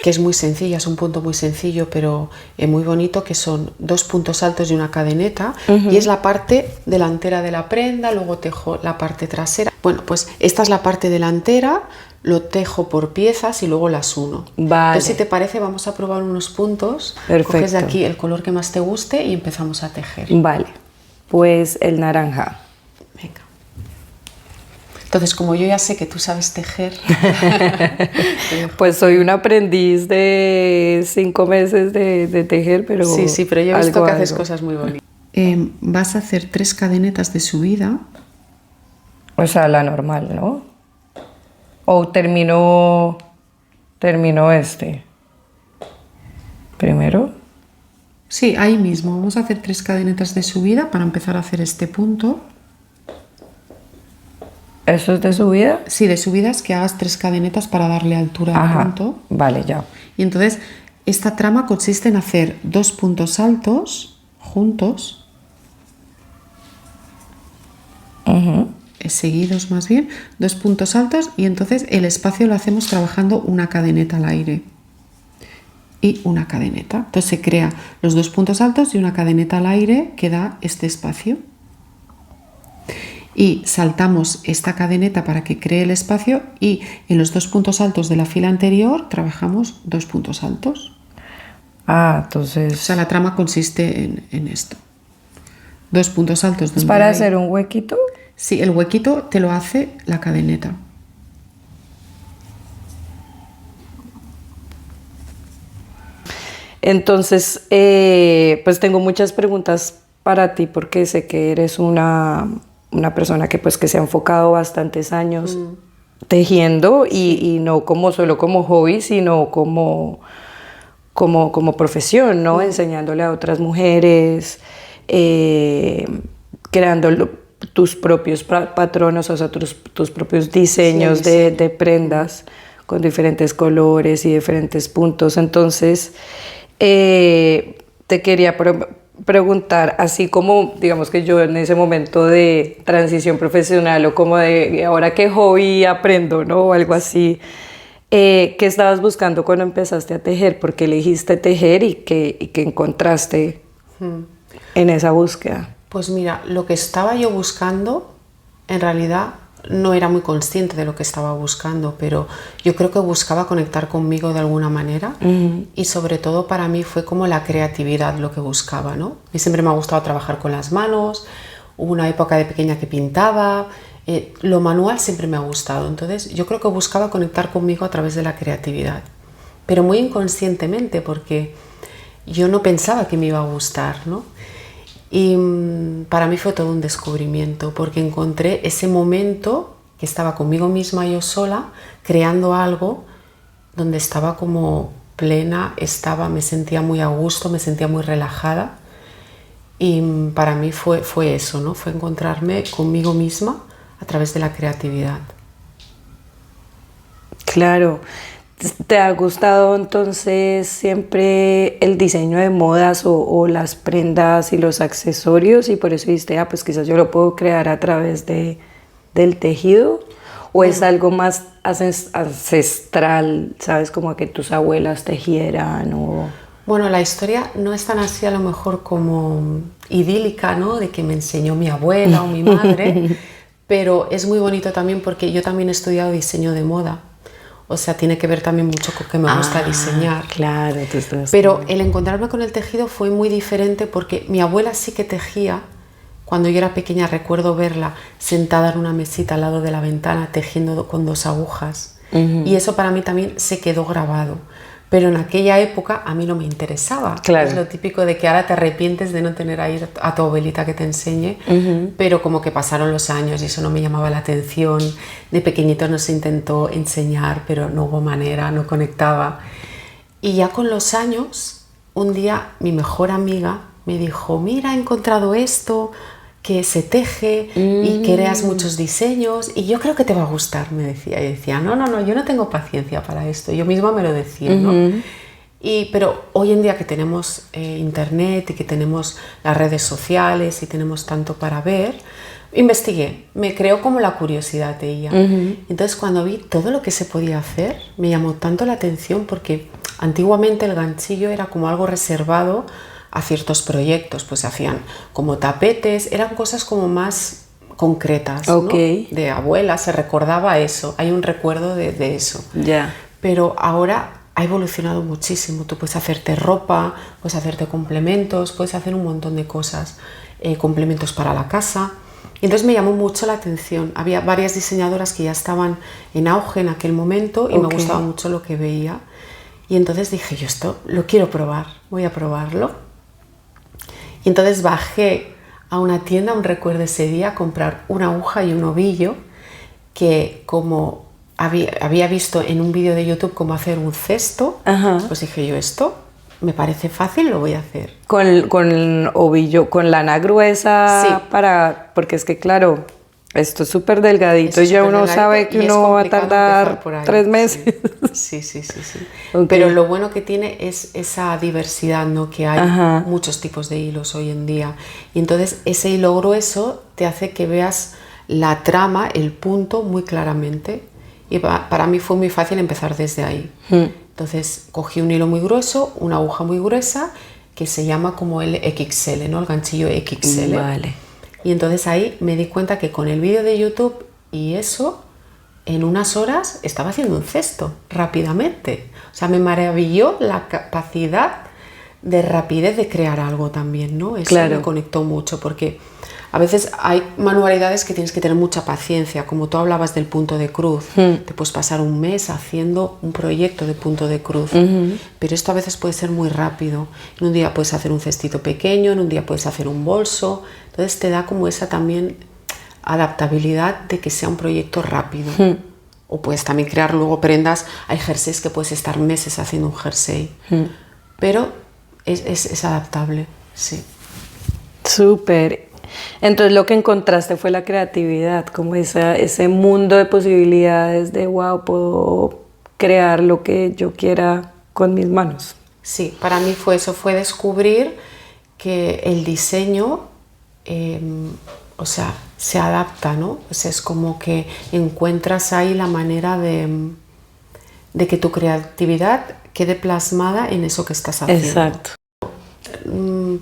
Que es muy sencilla, es un punto muy sencillo, pero muy bonito, que son 2 puntos altos y una cadeneta, y es la parte delantera de la prenda, luego tejo la parte trasera. Bueno, pues esta es la parte delantera, lo tejo por piezas y luego las uno. Vale. Entonces, si te parece, vamos a probar unos puntos. Perfecto. Coges de aquí el color que más te guste y empezamos a tejer. Vale, pues el naranja. Venga. Entonces, como yo ya sé que tú sabes tejer... Pues soy un aprendiz de 5 meses de tejer, pero... Sí, pero yo he visto que haces cosas muy bonitas. Vas a hacer 3 cadenetas de subida. O sea, la normal, ¿no? O termino este. Primero. Sí, ahí mismo. Vamos a hacer 3 cadenetas de subida para empezar a hacer este punto. ¿Eso es de subida? Sí, de subida es que hagas 3 cadenetas para darle altura al punto. Vale, ya. Y entonces, esta trama consiste en hacer 2 puntos altos juntos. Seguidos más bien. 2 puntos altos y entonces el espacio lo hacemos trabajando una cadeneta al aire. Y una cadeneta. Entonces se crea los 2 puntos altos y una cadeneta al aire que da este espacio. Y saltamos esta cadeneta para que cree el espacio y en los 2 puntos altos de la fila anterior trabajamos 2 puntos altos. Entonces... O sea, la trama consiste en esto. 2 puntos altos. ¿Es para hacer un huequito? Sí, el huequito te lo hace la cadeneta. Entonces, pues tengo muchas preguntas para ti porque sé que eres una persona que pues que se ha enfocado bastantes años tejiendo y no como solo como hobby, sino como profesión, ¿no? Enseñándole a otras mujeres, creando tus propios patronos, o sea, tus propios diseños de prendas con diferentes colores y diferentes puntos. Entonces, te quería preguntar, así como digamos que yo en ese momento de transición profesional o como de ahora qué hobby aprendo, ¿no? O algo así, ¿qué estabas buscando cuando empezaste a tejer? ¿Por qué elegiste tejer y qué encontraste en esa búsqueda? Pues mira, lo que estaba yo buscando en realidad no era muy consciente de lo que estaba buscando, pero yo creo que buscaba conectar conmigo de alguna manera y sobre todo para mí fue como la creatividad lo que buscaba, ¿no? A mí siempre me ha gustado trabajar con las manos, hubo una época de pequeña que pintaba, lo manual siempre me ha gustado, entonces yo creo que buscaba conectar conmigo a través de la creatividad, pero muy inconscientemente porque yo no pensaba que me iba a gustar, ¿no? Y para mí fue todo un descubrimiento porque encontré ese momento que estaba conmigo misma yo sola creando algo donde estaba como plena, me sentía muy a gusto, me sentía muy relajada y para mí fue eso, ¿no? Fue encontrarme conmigo misma a través de la creatividad. Claro. ¿Te ha gustado entonces siempre el diseño de modas o las prendas y los accesorios y por eso dijiste, pues quizás yo lo puedo crear a través del tejido? ¿O es algo más ancestral, sabes, como que tus abuelas tejieran? Bueno, la historia no es tan así a lo mejor como idílica, ¿no? De que me enseñó mi abuela o mi madre, pero es muy bonito también porque yo también he estudiado diseño de moda. O sea, tiene que ver también mucho con que me gusta diseñar. Claro, pero el encontrarme con el tejido fue muy diferente porque mi abuela sí que tejía. Cuando yo era pequeña recuerdo verla sentada en una mesita al lado de la ventana tejiendo con 2 agujas. Y eso para mí también se quedó grabado. Pero en aquella época a mí no me interesaba. Claro. Es lo típico de que ahora te arrepientes de no tener ahí a tu abuelita que te enseñe, pero como que pasaron los años y eso no me llamaba la atención. De pequeñito nos intentó enseñar, pero no hubo manera, no conectaba. Y ya con los años, un día mi mejor amiga me dijo, mira, he encontrado esto, que se teje y que creas muchos diseños y yo creo que te va a gustar, me decía. Y decía, no, yo no tengo paciencia para esto. Yo misma me lo decía, ¿no? Pero hoy en día que tenemos internet y que tenemos las redes sociales y tenemos tanto para ver, investigué, me creó como la curiosidad de ella. Entonces cuando vi todo lo que se podía hacer, me llamó tanto la atención porque antiguamente el ganchillo era como algo reservado a ciertos proyectos, pues se hacían como tapetes, eran cosas como más concretas, ¿no? De abuela se recordaba eso, hay un recuerdo de eso. Pero ahora ha evolucionado muchísimo, tú puedes hacerte ropa, puedes hacerte complementos, puedes hacer un montón de cosas, complementos para la casa. Y entonces me llamó mucho la atención, había varias diseñadoras que ya estaban en auge en aquel momento y me gustaba mucho lo que veía. Y entonces dije, yo esto lo quiero probar, voy a probarlo. Y entonces bajé a una tienda, aún recuerdo ese día, a comprar una aguja y un ovillo, que como había visto en un vídeo de YouTube cómo hacer un cesto, pues dije yo, esto me parece fácil, lo voy a hacer. Con ovillo, con lana gruesa, porque es que claro, esto es súper delgadito y ya uno sabe que uno va a tardar 3 meses. Sí. Pero lo bueno que tiene es esa diversidad, ¿no? Que hay muchos tipos de hilos hoy en día. Y entonces ese hilo grueso te hace que veas la trama, el punto muy claramente. Y para mí fue muy fácil empezar desde ahí. Entonces cogí un hilo muy grueso, una aguja muy gruesa, que se llama como el XL, ¿no? El ganchillo XL. Vale. Y entonces ahí me di cuenta que con el vídeo de YouTube y eso, en unas horas estaba haciendo un cesto rápidamente. O sea, me maravilló la capacidad de rapidez de crear algo también, ¿no? Eso me conectó mucho porque a veces hay manualidades que tienes que tener mucha paciencia, como tú hablabas del punto de cruz. Te puedes pasar un mes haciendo un proyecto de punto de cruz, pero esto a veces puede ser muy rápido. En un día puedes hacer un cestito pequeño, en un día puedes hacer un bolso, entonces te da como esa también adaptabilidad de que sea un proyecto rápido. O puedes también crear luego prendas, hay jerseys que puedes estar meses haciendo un jersey, pero es adaptable, sí. Súper. Entonces lo que encontraste fue la creatividad, como ese mundo de posibilidades de wow, puedo crear lo que yo quiera con mis manos. Sí, para mí fue eso, fue descubrir que el diseño, o sea, se adapta, ¿no? O sea, es como que encuentras ahí la manera de que tu creatividad quede plasmada en eso que estás haciendo. Exacto.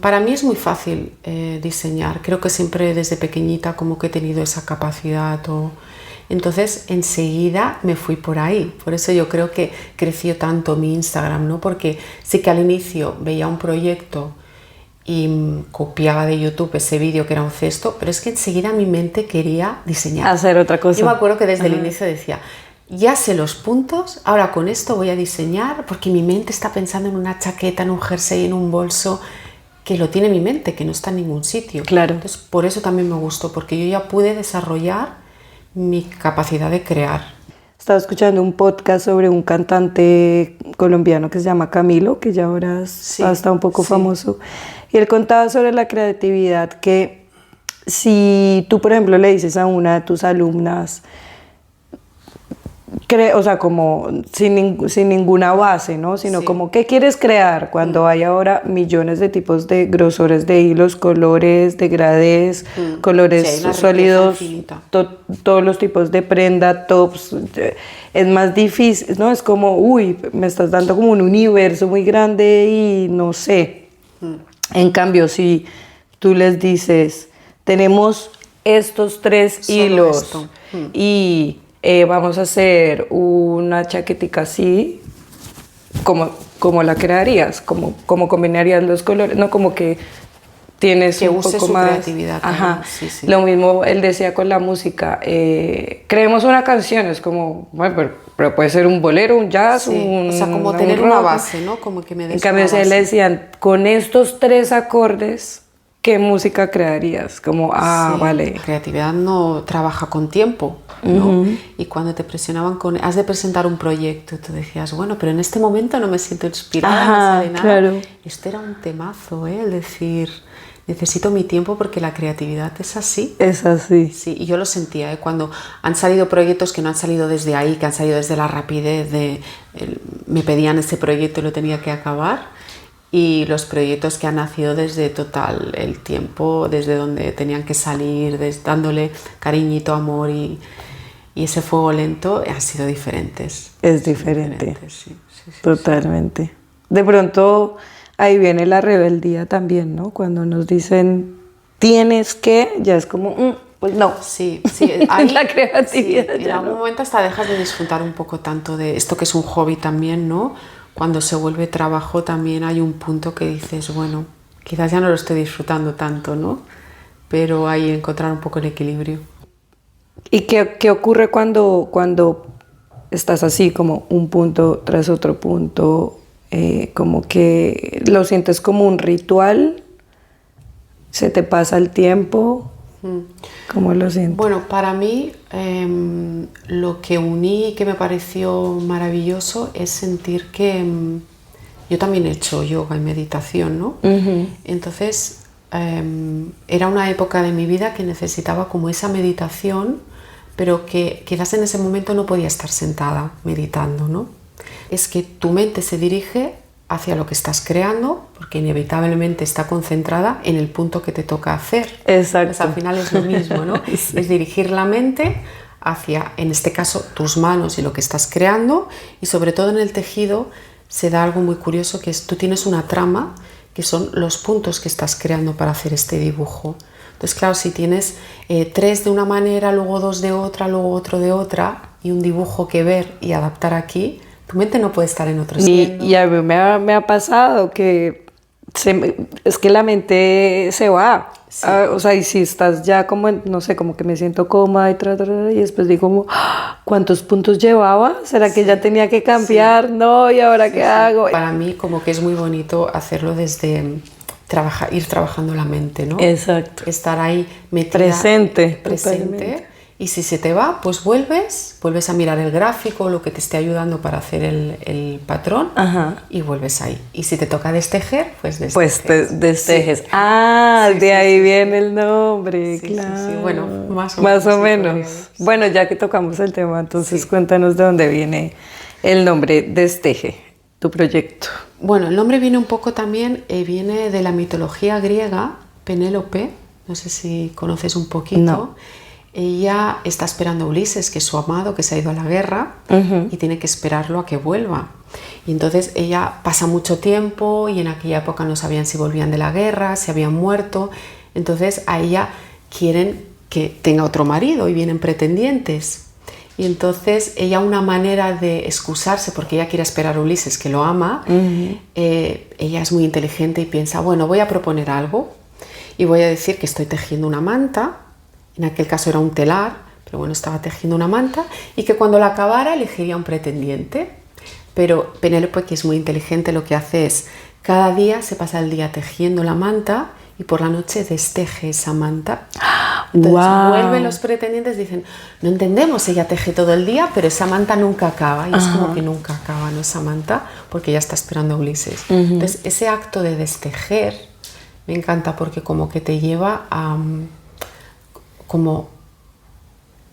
Para mí es muy fácil diseñar, creo que siempre desde pequeñita como que he tenido esa capacidad entonces enseguida me fui por ahí, por eso yo creo que creció tanto mi Instagram, ¿no? Porque sí que al inicio veía un proyecto y copiaba de YouTube ese vídeo que era un cesto, pero es que enseguida mi mente quería diseñar. Hacer otra cosa. Yo me acuerdo que desde el inicio decía, ya sé los puntos, ahora con esto voy a diseñar, porque mi mente está pensando en una chaqueta, en un jersey, en un bolso, que lo tiene mi mente, que no está en ningún sitio. Claro. Entonces, por eso también me gustó, porque yo ya pude desarrollar mi capacidad de crear. Estaba escuchando un podcast sobre un cantante colombiano que se llama Camilo, que ya ahora está un poco famoso, y él contaba sobre la creatividad, que si tú, por ejemplo, le dices a una de tus alumnas, o sea, como sin ninguna base, ¿no? Sino como, ¿qué quieres crear? Cuando hay ahora millones de tipos de grosores de hilos, colores, degradés, colores sólidos, todos los tipos de prenda, tops, es más difícil, ¿no? Es como, uy, me estás dando como un universo muy grande y no sé. En cambio, si tú les dices, tenemos estos 3 hilos y vamos a hacer una chaquetica así, ¿cómo la crearías? ¿Cómo combinarías los colores? No, como que tienes que un use poco su más creatividad. Ajá. Sí. Lo mismo él decía con la música, creemos una canción, es como, bueno, pero puede ser un bolero, un jazz, o sea, como tener una base, ¿no? Como que me des. En cambio, una base. le decían, con estos 3 acordes, ¿qué música crearías? Como, vale. La creatividad no trabaja con tiempo, ¿no? Y cuando te presionaban has de presentar un proyecto, tú decías, bueno, pero en este momento no me siento inspirada, no sale nada. Claro. Esto era un temazo, el decir, necesito mi tiempo porque la creatividad es así. Es así. Sí, y yo lo sentía, cuando han salido proyectos que no han salido desde ahí, que han salido desde la rapidez, me pedían ese proyecto y lo tenía que acabar. y los proyectos que han nacido desde total el tiempo, desde donde tenían que salir, dándole cariñito, amor y ese fuego lento, han sido diferentes. Es diferente. Sí, totalmente. Sí. De pronto ahí viene la rebeldía también, ¿no? Cuando nos dicen tienes que, ya es como, pues no. Sí, ahí, la creatividad. Sí, en algún momento hasta dejas de disfrutar un poco tanto de esto que es un hobby también, ¿no? Cuando se vuelve trabajo también hay un punto que dices, bueno, quizás ya no lo estoy disfrutando tanto, ¿no? Pero hay encontrar un poco el equilibrio. ¿Y qué ocurre cuando estás así, como un punto tras otro punto, como que lo sientes como un ritual? ¿Se te pasa el tiempo? ¿Cómo lo sientes? Bueno, para mí lo que uní y que me pareció maravilloso es sentir que yo también he hecho yoga y meditación, ¿no? Entonces era una época de mi vida que necesitaba como esa meditación, pero que quizás en ese momento no podía estar sentada meditando, ¿no? Es que tu mente se dirige hacia lo que estás creando, porque inevitablemente está concentrada en el punto que te toca hacer. Exacto. Pues al final es lo mismo, ¿no? Sí. Es dirigir la mente hacia, en este caso, tus manos y lo que estás creando, y sobre todo en el tejido se da algo muy curioso, que es tú tienes una trama, que son los puntos que estás creando para hacer este dibujo. Entonces, claro, si tienes 3 de una manera, luego 2 de otra, luego otro de otra, y un dibujo que ver y adaptar aquí, tu mente no puede estar en otro sitio. Y a mí me ha pasado que es que la mente se va. Sí. O sea, y si estás ya como, no sé, como que me siento cómoda y después digo, ¿cuántos puntos llevaba? ¿Será que ya tenía que cambiar? Sí. No, ¿y ahora qué hago? Para mí como que es muy bonito hacerlo desde ir trabajando la mente, ¿no? Exacto. Estar ahí metida. Presente. Y si se te va, pues vuelves a mirar el gráfico, lo que te esté ayudando para hacer el patrón. Ajá. Y vuelves ahí. Y si te toca destejer, pues destejes. Pues destejes. Sí. De ahí viene el nombre, claro. Sí. Bueno, más o menos. Bueno, ya que tocamos el tema, entonces cuéntanos de dónde viene el nombre Desteje, tu proyecto. Bueno, el nombre viene un poco también, viene de la mitología griega, Penélope, no sé si conoces un poquito. No. Ella está esperando a Ulises, que es su amado, que se ha ido a la guerra, y tiene que esperarlo a que vuelva. Y entonces ella pasa mucho tiempo y en aquella época no sabían si volvían de la guerra, si habían muerto. Entonces a ella quieren que tenga otro marido y vienen pretendientes. Y entonces ella, una manera de excusarse, porque ella quiere esperar a Ulises, que lo ama, ella es muy inteligente y piensa, bueno, voy a proponer algo y voy a decir que estoy tejiendo una manta. En aquel caso era un telar, pero bueno, estaba tejiendo una manta, y que cuando la acabara elegiría un pretendiente. Pero Penélope, que es muy inteligente, lo que hace es, cada día se pasa el día tejiendo la manta y por la noche desteje esa manta. Entonces vuelven los pretendientes, dicen, no entendemos, ella teje todo el día, pero esa manta nunca acaba. Y es como que nunca acaba, ¿no? Esa manta, porque ella está esperando a Ulises. Entonces ese acto de destejer me encanta, porque como que te lleva a como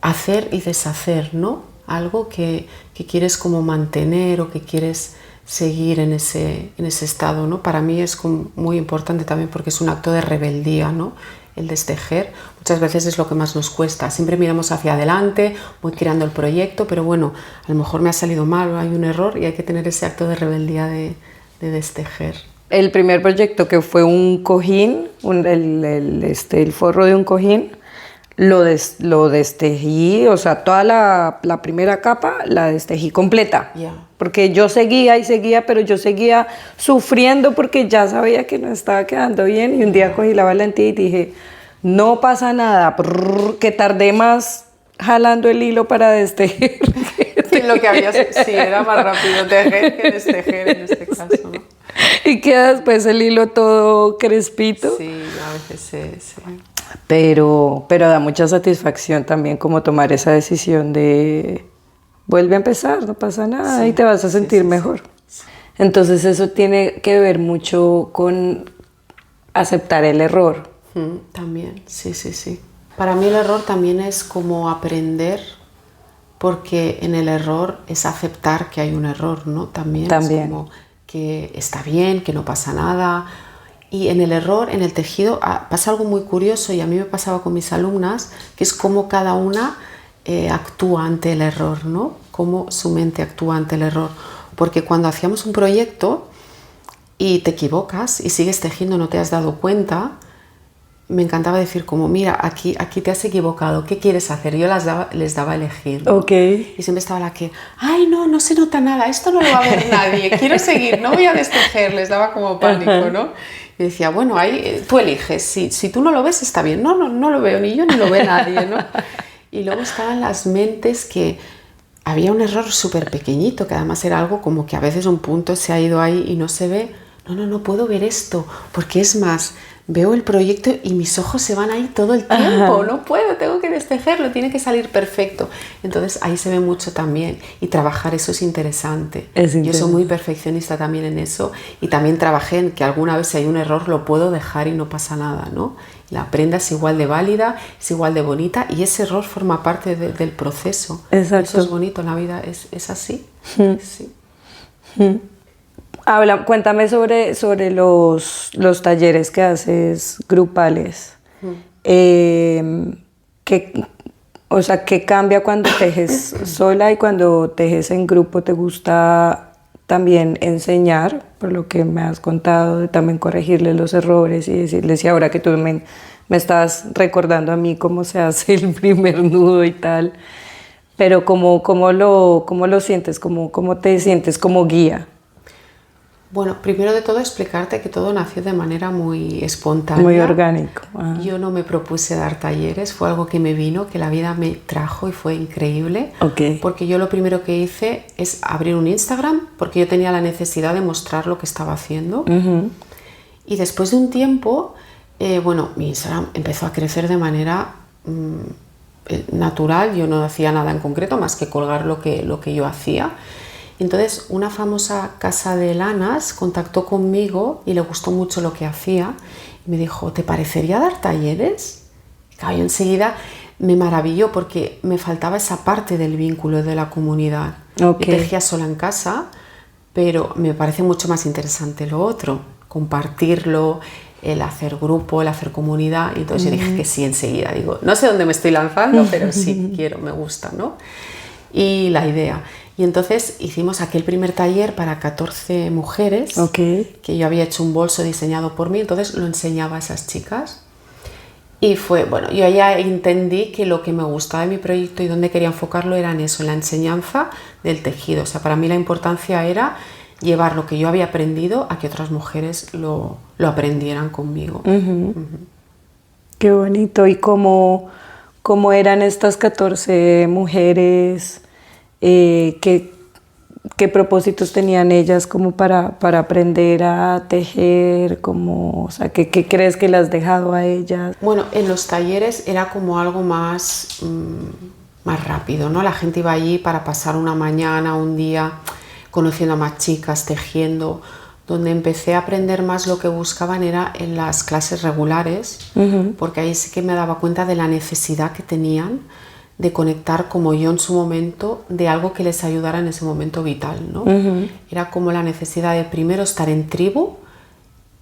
hacer y deshacer, ¿no? Algo que quieres como mantener o que quieres seguir en ese estado, ¿no? Para mí es como muy importante también, porque es un acto de rebeldía, ¿no? El destejer muchas veces es lo que más nos cuesta. Siempre miramos hacia adelante, voy creando el proyecto, pero bueno, a lo mejor me ha salido mal, hay un error y hay que tener ese acto de rebeldía de destejer. El primer proyecto, que fue un cojín, el forro de un cojín, lo destejí, o sea, toda la primera capa la destejí completa. Porque yo seguía, pero yo seguía sufriendo porque ya sabía que no estaba quedando bien, y un día cogí la valentía y dije, no pasa nada, que tardé más jalando el hilo para destejer. Sí, lo que había, sí, era más rápido tejer que destejer en este caso, ¿no? Y queda después el hilo todo crespito. Sí, a veces sí. Pero da mucha satisfacción también como tomar esa decisión de vuelve a empezar, no pasa nada, y te vas a sentir mejor. Sí. Entonces eso tiene que ver mucho con aceptar el error. También, sí. Para mí el error también es como aprender, porque en el error es aceptar que hay un error, ¿no? También. Es como que está bien, que no pasa nada. Y en el error, en el tejido, pasa algo muy curioso, y a mí me pasaba con mis alumnas, que es cómo cada una actúa ante el error, ¿no? Cómo su mente actúa ante el error. Porque cuando hacíamos un proyecto y te equivocas y sigues tejiendo, no te has dado cuenta, me encantaba decir como, mira, aquí te has equivocado, ¿qué quieres hacer? Yo les daba a elegir, ¿no? Okay. Y siempre estaba la que, ay, no se nota nada, esto no lo va a ver nadie, quiero seguir, no voy a destejer, les daba como pánico, ¿no? Y decía, bueno, ahí tú eliges, si tú no lo ves está bien, no lo veo ni yo ni lo ve nadie, ¿no? Y luego estaban las mentes que había un error súper pequeñito, que además era algo como que a veces un punto se ha ido ahí y no se ve, no puedo ver esto, porque es más, veo el proyecto y mis ojos se van ahí todo el tiempo, no puedo, tengo que destejerlo, tiene que salir perfecto. Entonces ahí se ve mucho también, y trabajar eso es interesante. Yo soy muy perfeccionista también en eso, y también trabajé en que alguna vez si hay un error lo puedo dejar y no pasa nada, ¿no? La prenda es igual de válida, es igual de bonita, y ese error forma parte del proceso. Exacto. Eso es bonito, la vida es así. Sí. Cuéntame sobre los talleres que haces grupales. O sea, ¿qué cambia cuando tejes sola y cuando tejes en grupo? ¿Te gusta también enseñar, por lo que me has contado, de también corregirle los errores y decirles, y ahora que tú me estás recordando a mí cómo se hace el primer nudo y tal, pero cómo lo sientes, cómo te sientes como guía? Bueno, primero de todo explicarte que todo nació de manera muy espontánea. Muy orgánico. Yo no me propuse dar talleres, fue algo que me vino, que la vida me trajo y fue increíble. Okay. Porque yo lo primero que hice es abrir un Instagram, porque yo tenía la necesidad de mostrar lo que estaba haciendo. Y después de un tiempo, mi Instagram empezó a crecer de manera natural. Yo no hacía nada en concreto más que colgar lo que yo hacía. Entonces una famosa casa de lanas contactó conmigo y le gustó mucho lo que hacía y me dijo, ¿te parecería dar talleres? Y claro, yo enseguida me maravilló porque me faltaba esa parte del vínculo de la comunidad. Okay. Yo tejía sola en casa, pero me parece mucho más interesante lo otro, compartirlo, el hacer grupo, el hacer comunidad. Y entonces yo dije que sí enseguida. Digo, no sé dónde me estoy lanzando, pero sí quiero, me gusta, ¿no? Y la idea. Y entonces hicimos aquel primer taller para 14 mujeres, okay, que yo había hecho un bolso diseñado por mí, entonces lo enseñaba a esas chicas. Y yo ya entendí que lo que me gustaba de mi proyecto y donde quería enfocarlo era en eso, en la enseñanza del tejido. O sea, para mí la importancia era llevar lo que yo había aprendido a que otras mujeres lo aprendieran conmigo. Qué bonito. ¿Y cómo eran estas 14 mujeres? ¿Qué propósitos tenían ellas como para aprender a tejer? O sea, ¿qué crees que las has dejado a ellas? Bueno, en los talleres era como algo más rápido, ¿no? La gente iba allí para pasar una mañana, un día, conociendo a más chicas, tejiendo. Donde empecé a aprender más lo que buscaban era en las clases regulares, porque ahí sí que me daba cuenta de la necesidad que tenían de conectar, como yo en su momento, de algo que les ayudara en ese momento vital, ¿no? Era como la necesidad de primero estar en tribu,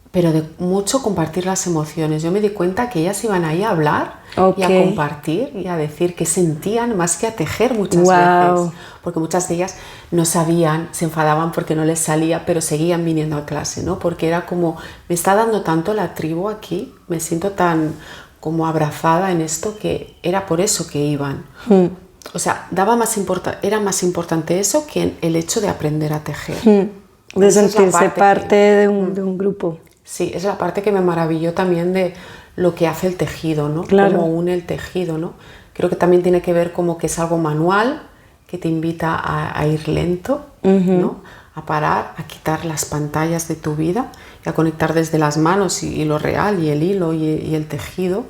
pero de mucho compartir las emociones. Yo me di cuenta que ellas iban ahí a hablar y a compartir y a decir qué sentían, más que a tejer muchas veces. Porque muchas de ellas no sabían, se enfadaban porque no les salía, pero seguían viniendo a clase, ¿no? Porque era como, me está dando tanto la tribu aquí, me siento tan como abrazada en esto, que era por eso que iban. O sea, era más importante eso que el hecho de aprender a tejer. De sentirse parte de un grupo. Sí, es la parte que me maravilló también de lo que hace el tejido, ¿no? Claro. Cómo une el tejido, ¿no? Creo que también tiene que ver como que es algo manual, que te invita a ir lento, ¿no? A parar, a quitar las pantallas de tu vida y a conectar desde las manos y lo real y el hilo y el tejido.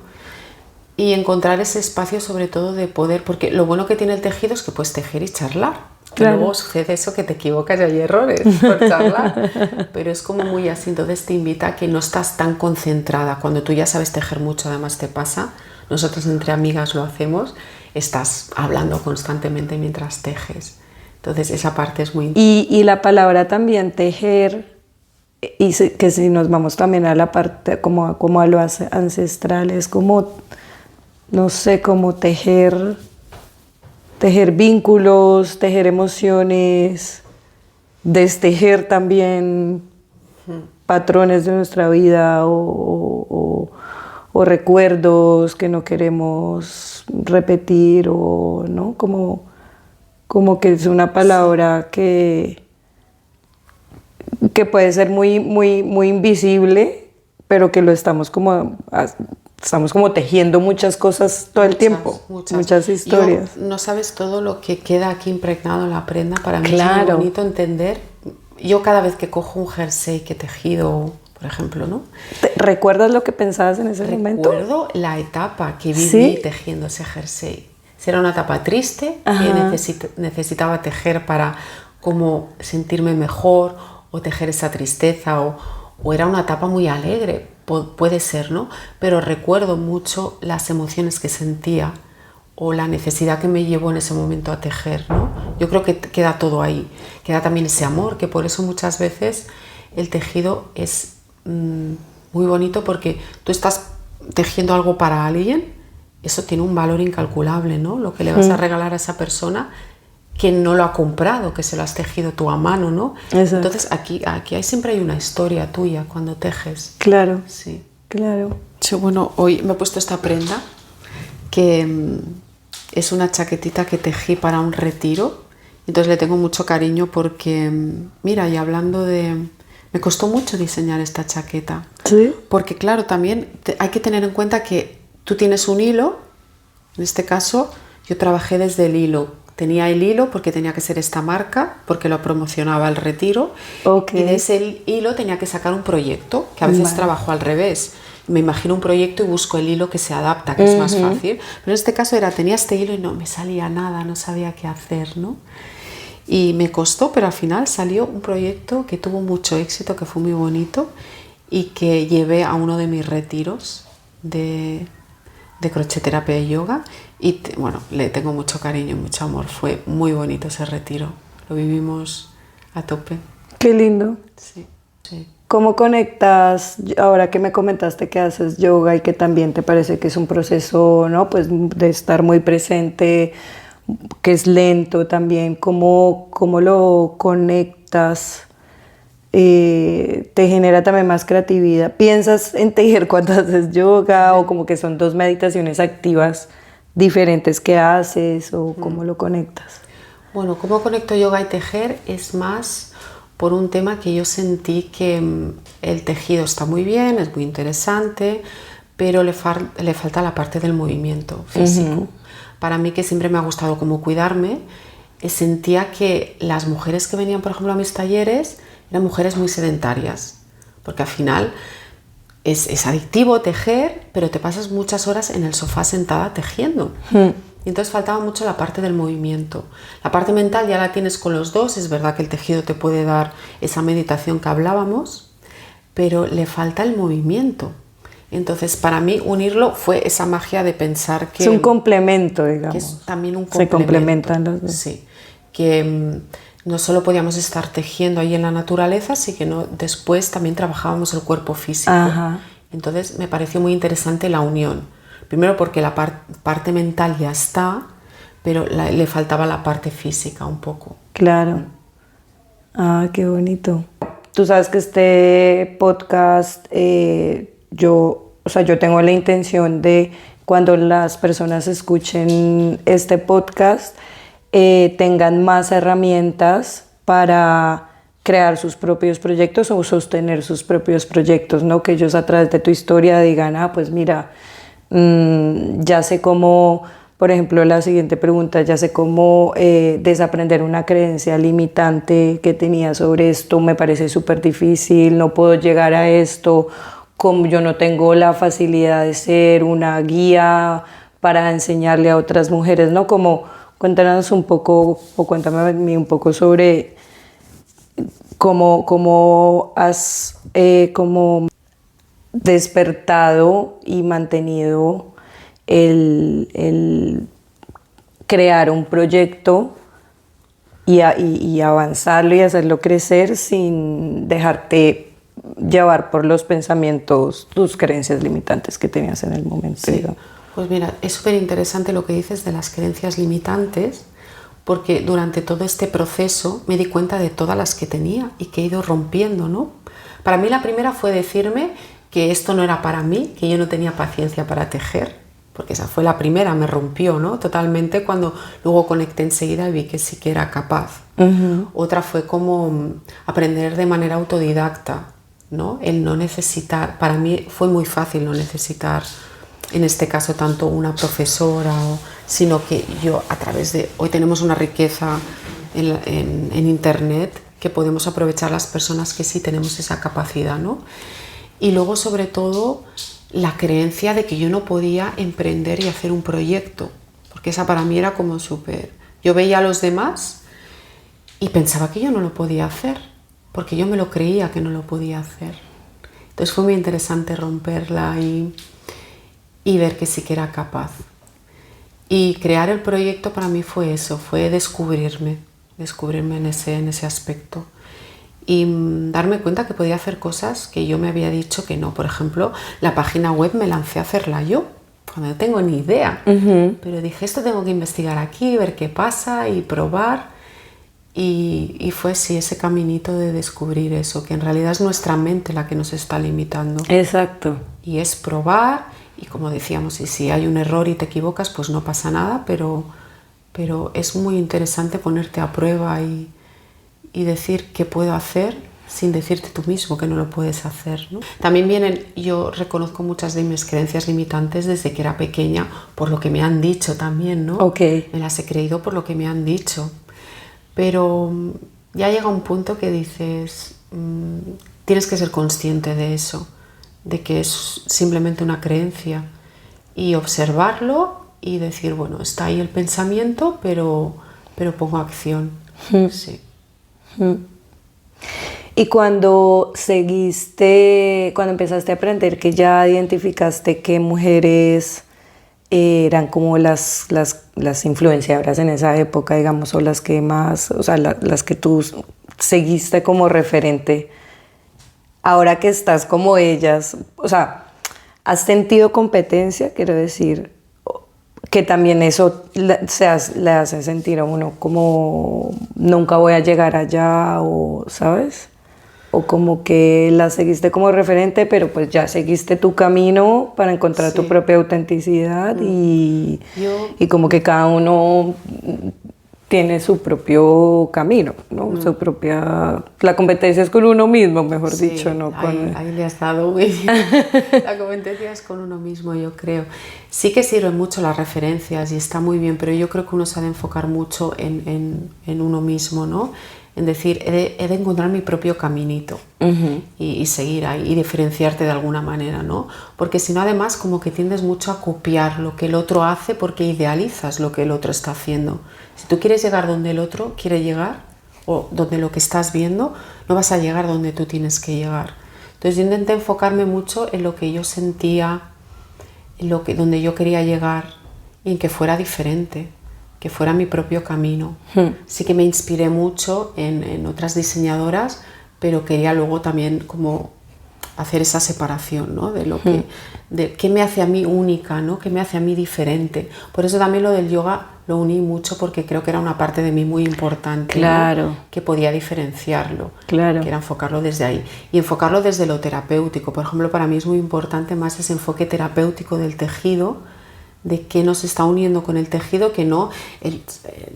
Y encontrar ese espacio sobre todo de poder, porque lo bueno que tiene el tejido es que puedes tejer y charlar. Claro. Luego sucede eso, que te equivocas y hay errores por charlar, pero es como muy así. Entonces te invita a que no estás tan concentrada. Cuando tú ya sabes tejer mucho, además te pasa, nosotros entre amigas lo hacemos, estás hablando constantemente mientras tejes. Entonces esa parte es muy... Y la palabra también tejer que si nos vamos también a la parte como a lo ancestral, es como, no sé, como tejer vínculos, tejer emociones, destejer también patrones de nuestra vida o recuerdos que no queremos repetir, o ¿no? Como que es una palabra que puede ser muy, muy, muy invisible, pero que lo estamos como tejiendo muchas cosas todo el tiempo, muchas historias. No sabes todo lo que queda aquí impregnado en la prenda. Para mí Claro. es muy bonito entender. Yo cada vez que cojo un jersey que he tejido, por ejemplo, ¿no? ¿Recuerdas lo que pensabas en ese momento? Recuerdo la etapa que viví ¿Sí? tejiendo ese jersey. Era una etapa triste, Ajá. que necesitaba tejer para como sentirme mejor, o tejer esa tristeza, o era una etapa muy alegre, puede ser, ¿no? Pero recuerdo mucho las emociones que sentía o la necesidad que me llevó en ese momento a tejer, ¿no? Yo creo que queda todo ahí, queda también ese amor, que por eso muchas veces el tejido es muy bonito, porque tú estás tejiendo algo para alguien, eso tiene un valor incalculable, ¿no? Lo que le vas a regalar a esa persona que no lo ha comprado, que se lo has tejido tú a mano, ¿no? Exacto. Entonces aquí siempre hay una historia tuya cuando tejes. Claro. Sí. Claro. Sí, bueno, hoy me he puesto esta prenda que es una chaquetita que tejí para un retiro. Entonces le tengo mucho cariño porque, mira, y hablando de... Me costó mucho diseñar esta chaqueta. ¿Sí? Porque claro, también hay que tener en cuenta que tú tienes un hilo. En este caso, yo trabajé desde el hilo. Tenía el hilo porque tenía que ser esta marca, porque lo promocionaba el retiro. Okay. Y de ese hilo tenía que sacar un proyecto, que a veces trabajo al revés. Me imagino un proyecto y busco el hilo que se adapta, que es más fácil. Pero en este caso tenía este hilo y no me salía nada, no sabía qué hacer, ¿no? Y me costó, pero al final salió un proyecto que tuvo mucho éxito, que fue muy bonito, y que llevé a uno de mis retiros de crocheterapia y yoga, y bueno, le tengo mucho cariño, mucho amor. Fue muy bonito ese retiro, lo vivimos a tope. Qué lindo. Sí, sí. ¿Cómo conectas, ahora que me comentaste que haces yoga y que también te parece que es un proceso, ¿no? Pues de estar muy presente, que es lento también, ¿cómo lo conectas? ¿Te genera también más creatividad? ¿Piensas en tejer cuando haces yoga, o como que son dos meditaciones activas diferentes que haces, o cómo lo conectas? Bueno, cómo conecto yoga y tejer es más por un tema que yo sentí que el tejido está muy bien, es muy interesante, pero le falta la parte del movimiento físico. Para mí, que siempre me ha gustado como cuidarme, sentía que las mujeres que venían, por ejemplo, a mis talleres eran mujeres muy sedentarias, porque al final es adictivo tejer, pero te pasas muchas horas en el sofá sentada tejiendo. Y entonces faltaba mucho la parte del movimiento. La parte mental ya la tienes con los dos, es verdad que el tejido te puede dar esa meditación que hablábamos, pero le falta el movimiento. Entonces, para mí, unirlo fue esa magia de pensar que... Es un complemento, digamos. Que es también un Se complemento. complementan los dos. Sí, que no solo podíamos estar tejiendo ahí en la naturaleza, sino que después también trabajábamos el cuerpo físico. Ajá. Entonces, me pareció muy interesante la unión. Primero porque la parte mental ya está, pero le faltaba la parte física un poco. Claro. Ah, qué bonito. Tú sabes que este podcast, yo tengo la intención de, cuando las personas escuchen este podcast, tengan más herramientas para crear sus propios proyectos o sostener sus propios proyectos, ¿no? Que ellos, a través de tu historia, digan, pues mira, ya sé cómo, por ejemplo, la siguiente pregunta, ya sé cómo desaprender una creencia limitante que tenía sobre esto, me parece súper difícil, no puedo llegar a esto, como yo no tengo la facilidad de ser una guía para enseñarle a otras mujeres, ¿no? Como, cuéntanos un poco, o cuéntame a mí un poco sobre cómo has como despertado y mantenido el crear un proyecto y avanzarlo y hacerlo crecer sin dejarte llevar por los pensamientos, tus creencias limitantes que tenías en el momento. Sí. Digamos. Pues mira, es súper interesante lo que dices de las creencias limitantes, porque durante todo este proceso me di cuenta de todas las que tenía y que he ido rompiendo, ¿no? Para mí la primera fue decirme que esto no era para mí, que yo no tenía paciencia para tejer, porque esa fue la primera, me rompió, ¿no? Totalmente, cuando luego conecté enseguida y vi que sí que era capaz. Otra fue como aprender de manera autodidacta, ¿no? El no necesitar, para mí fue muy fácil no necesitar, en este caso, tanto una profesora, sino que yo a través de, hoy tenemos una riqueza en internet que podemos aprovechar las personas que sí tenemos esa capacidad, ¿no? Y luego, sobre todo, la creencia de que yo no podía emprender y hacer un proyecto, porque esa para mí era como súper... Yo veía a los demás y pensaba que yo no lo podía hacer, porque yo me lo creía que no lo podía hacer. Entonces fue muy interesante romperla y ver que sí que era capaz. Y crear el proyecto para mí fue eso, fue descubrirme en ese aspecto. Y darme cuenta que podía hacer cosas que yo me había dicho que no. Por ejemplo, la página web me lancé a hacerla yo, cuando no tengo ni idea. Pero dije, esto tengo que investigar aquí, ver qué pasa y probar. Y fue sí, ese caminito de descubrir eso, que en realidad es nuestra mente la que nos está limitando. Exacto. Y es probar, y como decíamos, y si hay un error y te equivocas, pues no pasa nada, pero es muy interesante ponerte a prueba y decir qué puedo hacer sin decirte tú mismo que no lo puedes hacer, ¿no? También vienen, yo reconozco muchas de mis creencias limitantes desde que era pequeña, por lo que me han dicho también, ¿no? Okay. Me las he creído por lo que me han dicho. Pero ya llega un punto que dices, tienes que ser consciente de eso, de que es simplemente una creencia, y observarlo y decir, bueno, está ahí el pensamiento, pero pongo acción. Sí. Y cuando empezaste a aprender, que ya identificaste qué mujeres eran como las influenciadoras en esa época, digamos, o las que más, o sea, las que tú seguiste como referente, ahora que estás como ellas, o sea, ¿has sentido competencia? Quiero decir, que también eso le hace sentir a uno como nunca voy a llegar allá, o ¿sabes? O como que la seguiste como referente, pero pues ya seguiste tu camino para encontrar tu propia autenticidad y como que cada uno tiene su propio camino, ¿no? Su propia... La competencia es con uno mismo, mejor dicho, ¿no? Ahí le has dado muy bien. La competencia es con uno mismo, yo creo. Sí que sirven mucho las referencias y está muy bien, pero yo creo que uno se ha de enfocar mucho en uno mismo, ¿no? En decir, he de encontrar mi propio caminito y seguir ahí y diferenciarte de alguna manera, ¿no? Porque si no, además, como que tiendes mucho a copiar lo que el otro hace porque idealizas lo que el otro está haciendo. Si tú quieres llegar donde el otro quiere llegar, o donde lo que estás viendo, no vas a llegar donde tú tienes que llegar. Entonces yo intenté enfocarme mucho en lo que yo sentía, donde yo quería llegar, y en que fuera diferente, que fuera mi propio camino. Sí que me inspiré mucho en otras diseñadoras, pero quería luego también como hacer esa separación, ¿no? De qué me hace a mí única, ¿no? Qué me hace a mí diferente. Por eso también lo del yoga lo uní mucho, porque creo que era una parte de mí muy importante, claro, ¿no? Que podía diferenciarlo, claro, que era enfocarlo desde ahí y enfocarlo desde lo terapéutico. Por ejemplo, para mí es muy importante más ese enfoque terapéutico del tejido, de qué nos está uniendo con el tejido, que no,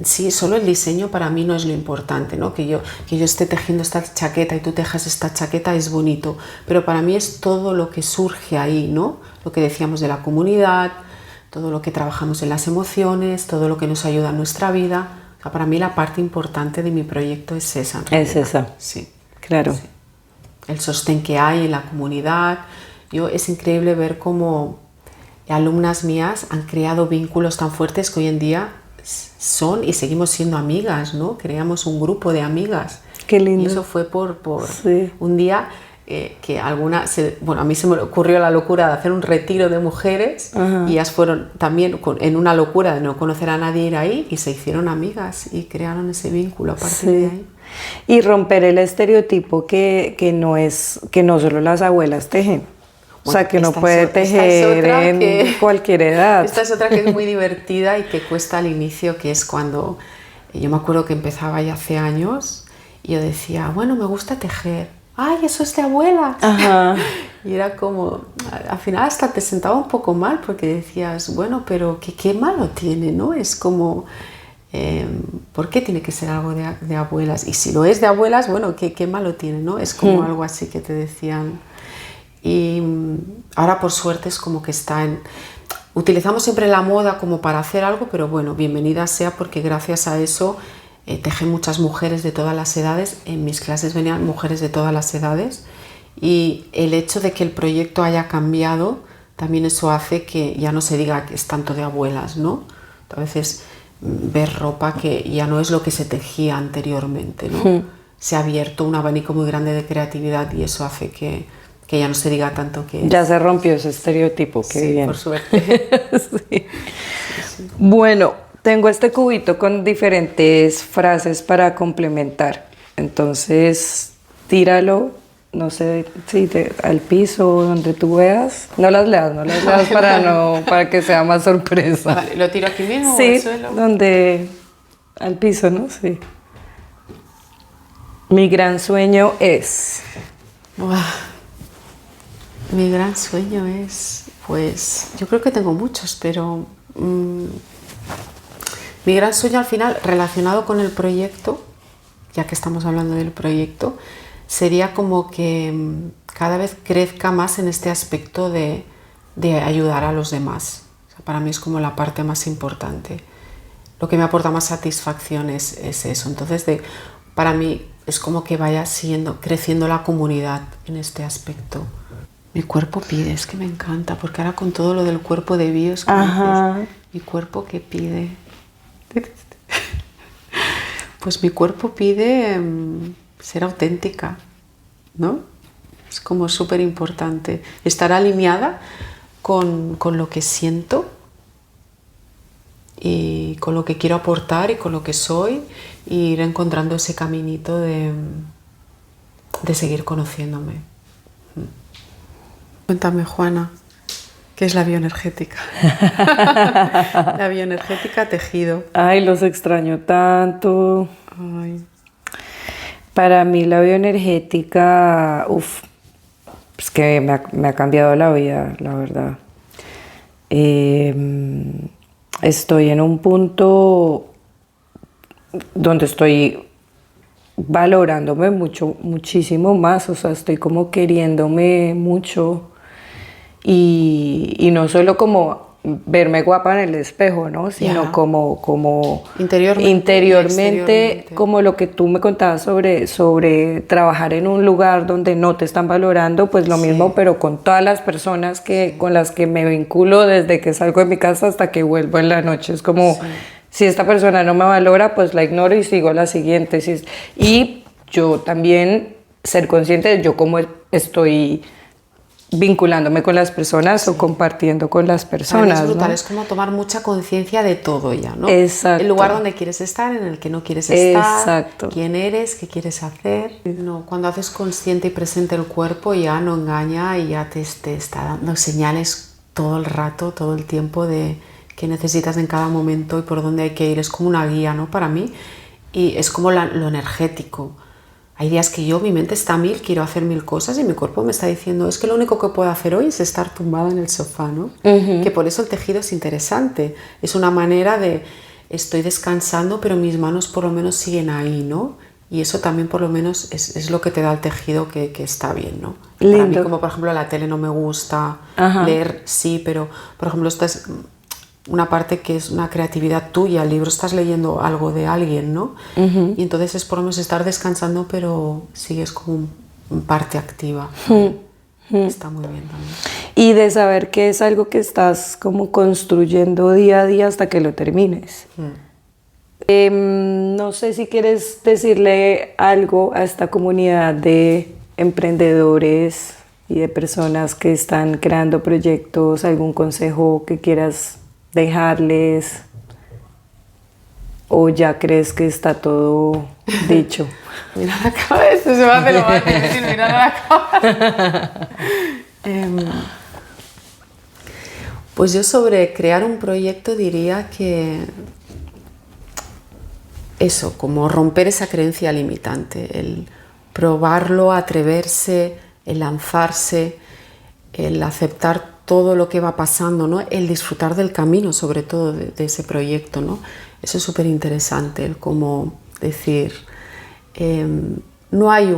sí, solo el diseño para mí no es lo importante, ¿no? Que yo esté tejiendo esta chaqueta y tú tejas esta chaqueta es bonito, pero para mí es todo lo que surge ahí, ¿no? Lo que decíamos de la comunidad, todo lo que trabajamos en las emociones, todo lo que nos ayuda en nuestra vida. O sea, para mí la parte importante de mi proyecto es esa. Es esa. Sí. Claro. Sí. El sostén que hay en la comunidad. Es increíble ver cómo alumnas mías han creado vínculos tan fuertes que hoy en día son y seguimos siendo amigas, ¿no? Creamos un grupo de amigas. Qué lindo. Y eso fue por sí. un día que bueno, a mí se me ocurrió la locura de hacer un retiro de mujeres y ellas fueron también en una locura de no conocer a nadie, ir ahí y se hicieron amigas y crearon ese vínculo a partir de ahí. Y romper el estereotipo que no solo las abuelas tejen. O sea, que uno puede tejer en cualquier edad. Esta es otra que es muy divertida y que cuesta al inicio, que es cuando yo me acuerdo que empezaba ya hace años y yo decía, bueno, me gusta tejer. ¡Ay, eso es de abuelas! Ajá. Y era como, al final hasta te sentaba un poco mal porque decías, bueno, pero ¿qué malo tiene, no? Es como, ¿por qué tiene que ser algo de abuelas? Y si lo es de abuelas, bueno, ¿qué malo tiene, no? Es como algo así que te decían. Y ahora por suerte es como que utilizamos siempre la moda como para hacer algo, pero bueno, bienvenida sea porque gracias a eso tejen muchas mujeres de todas las edades. En mis clases venían mujeres de todas las edades y el hecho de que el proyecto haya cambiado, también eso hace que ya no se diga que es tanto de abuelas, ¿no? A veces ver ropa que ya no es lo que se tejía anteriormente, ¿no? Se ha abierto un abanico muy grande de creatividad y eso hace que ya no se diga tanto que... Ya se rompió ese estereotipo, qué sí, bien. Por suerte. Sí. Bueno, tengo este cubito con diferentes frases para complementar. Entonces, tíralo, no sé, sí, al piso, donde tú veas. No las leas para que sea más sorpresa. Vale, ¿lo tiro aquí mismo sí, o al suelo? Al piso, ¿no? Sí. Mi gran sueño es... Mi gran sueño es, pues, yo creo que tengo muchos, pero mi gran sueño al final, relacionado con el proyecto, ya que estamos hablando del proyecto, sería como que cada vez crezca más en este aspecto de ayudar a los demás. O sea, para mí es como la parte más importante. Lo que me aporta más satisfacción es eso. Entonces, para mí es como que vaya creciendo la comunidad en este aspecto. Mi cuerpo pide, es que me encanta, porque ahora con todo lo del cuerpo de bio es como dices, mi cuerpo que pide. Pues mi cuerpo pide ser auténtica, ¿no? Es como súper importante. Estar alineada con lo que siento y con lo que quiero aportar y con lo que soy, e ir encontrando ese caminito de seguir conociéndome. Cuéntame, Juana, ¿qué es la bioenergética? La bioenergética tejido. Ay, los extraño tanto. Ay. Para mí la bioenergética, es que me ha cambiado la vida, la verdad. Estoy en un punto donde estoy valorándome muchísimo más, o sea, estoy como queriéndome mucho y no solo como verme guapa en el espejo, ¿no? Sino como interiormente, como lo que tú me contabas sobre trabajar en un lugar donde no te están valorando, pues lo mismo, pero con todas las personas con las que me vinculo desde que salgo de mi casa hasta que vuelvo en la noche. Es como, si esta persona no me valora, pues la ignoro y sigo a la siguiente. Y yo también ser consciente de yo cómo estoy vinculándome con las personas o compartiendo con las personas. Es brutal, ¿no? es como tomar mucha conciencia de todo ya, ¿no? Exacto. El lugar donde quieres estar, en el que no quieres estar, exacto. Quién eres, qué quieres hacer. No, cuando haces consciente y presente el cuerpo ya no engaña y ya te está dando señales todo el rato, todo el tiempo de qué necesitas en cada momento y por dónde hay que ir. Es como una guía, ¿no? Para mí, y es como lo energético. Hay días que mi mente está a 1000, quiero hacer 1000 cosas y mi cuerpo me está diciendo, es que lo único que puedo hacer hoy es estar tumbada en el sofá, ¿no? Que por eso el tejido es interesante. Es una manera de, estoy descansando, pero mis manos por lo menos siguen ahí, ¿no? Y eso también por lo menos es lo que te da el tejido que está bien, ¿no? Lindo. Para mí, como por ejemplo la tele no me gusta, leer sí, pero por ejemplo esta es una parte que es una creatividad tuya, el libro estás leyendo algo de alguien, ¿no? Y entonces es por lo menos estar descansando, pero sigues como un parte activa. Está muy bien también. Y de saber que es algo que estás como construyendo día a día hasta que lo termines. No sé si quieres decirle algo a esta comunidad de emprendedores y de personas que están creando proyectos, algún consejo que quieras dejarles, o ya crees que está todo dicho? Mira la cabeza, se va a hacer lo más difícil, mirar a la cabeza. Pues yo sobre crear un proyecto diría que eso, como romper esa creencia limitante, el probarlo, atreverse, el lanzarse, el aceptar todo lo que va pasando, ¿no? El disfrutar del camino, sobre todo de ese proyecto, ¿no? Eso es súper interesante, el cómo decir, no hay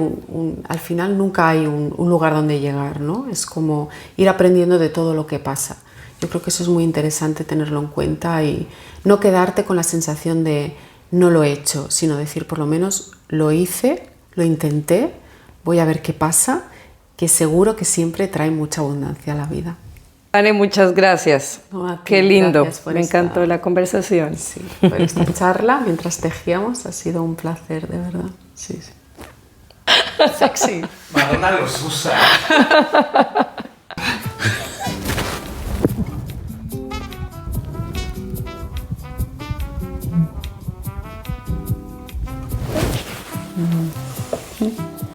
al final nunca hay un lugar donde llegar, ¿no? Es como ir aprendiendo de todo lo que pasa. Yo creo que eso es muy interesante tenerlo en cuenta y no quedarte con la sensación de no lo he hecho, sino decir por lo menos lo hice, lo intenté, voy a ver qué pasa, que seguro que siempre trae mucha abundancia a la vida. Anne, muchas gracias. No, qué lindo, me encantó la conversación. Sí, por esta charla mientras tejíamos ha sido un placer, de verdad. Sí, sí. Sexy. Madonna los usa.